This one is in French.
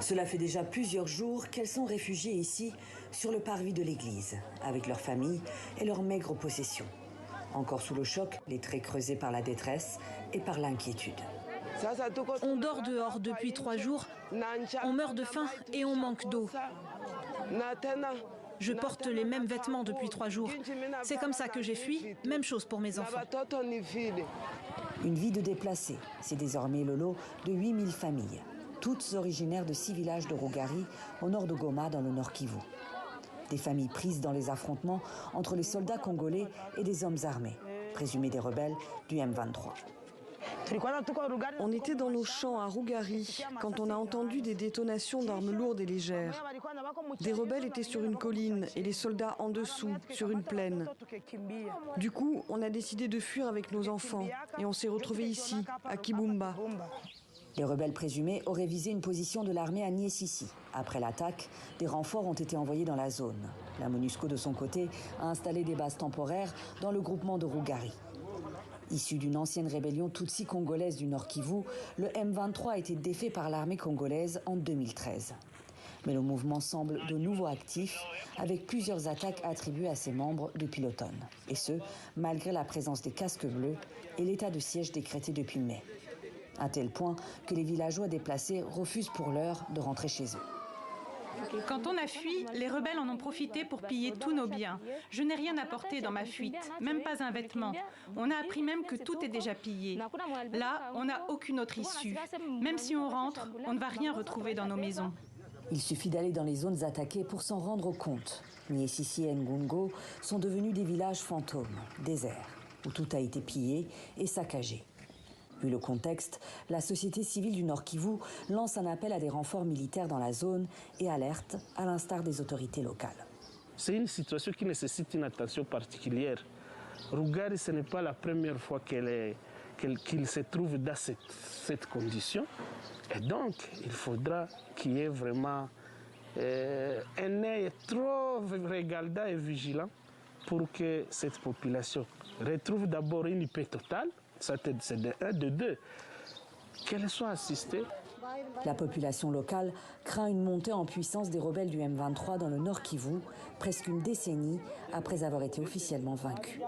Cela fait déjà plusieurs jours qu'elles sont réfugiées ici, sur le parvis de l'église, avec leur famille et leurs maigres possessions. Encore sous le choc, les traits creusés par la détresse et par l'inquiétude. On dort dehors depuis 3 jours, on meurt de faim et on manque d'eau. Je porte les mêmes vêtements depuis 3 jours. C'est comme ça que j'ai fui, même chose pour mes enfants. Une vie de déplacés, c'est désormais le lot de 8000 familles, toutes originaires de 6 villages de Rougari, au nord de Goma, dans le Nord Kivu. Des familles prises dans les affrontements entre les soldats congolais et des hommes armés, présumés des rebelles du M23. On était dans nos champs à Rougari quand on a entendu des détonations d'armes lourdes et légères. Des rebelles étaient sur une colline et les soldats en dessous, sur une plaine. Du coup, on a décidé de fuir avec nos enfants et on s'est retrouvés ici, à Kibumba. Les rebelles présumés auraient visé une position de l'armée à Niessissi. Après l'attaque, des renforts ont été envoyés dans la zone. La MONUSCO, de son côté, a installé des bases temporaires dans le groupement de Rougari. Issu d'une ancienne rébellion Tutsi congolaise du Nord Kivu, le M23 a été défait par l'armée congolaise en 2013. Mais le mouvement semble de nouveau actif, avec plusieurs attaques attribuées à ses membres depuis l'automne. Et ce, malgré la présence des casques bleus et l'état de siège décrété depuis mai. À tel point que les villageois déplacés refusent pour l'heure de rentrer chez eux. Quand on a fui, les rebelles en ont profité pour piller tous nos biens. Je n'ai rien apporté dans ma fuite, même pas un vêtement. On a appris même que tout est déjà pillé. Là, on n'a aucune autre issue. Même si on rentre, on ne va rien retrouver dans nos maisons. Il suffit d'aller dans les zones attaquées pour s'en rendre compte. Niessissi et Ngungo sont devenus des villages fantômes, déserts, où tout a été pillé et saccagé. Vu le contexte, la société civile du Nord Kivu lance un appel à des renforts militaires dans la zone et alerte à l'instar des autorités locales. C'est une situation qui nécessite une attention particulière. Rougari, ce n'est pas la première fois qu'il se trouve dans cette condition. Et donc, il faudra qu'il y ait vraiment un œil trop regardant et vigilant pour que cette population retrouve d'abord une paix totale. C'est de 1, de 2, qu'elle soit assistée. La population locale craint une montée en puissance des rebelles du M23 dans le Nord Kivu, presque une décennie après avoir été officiellement vaincus.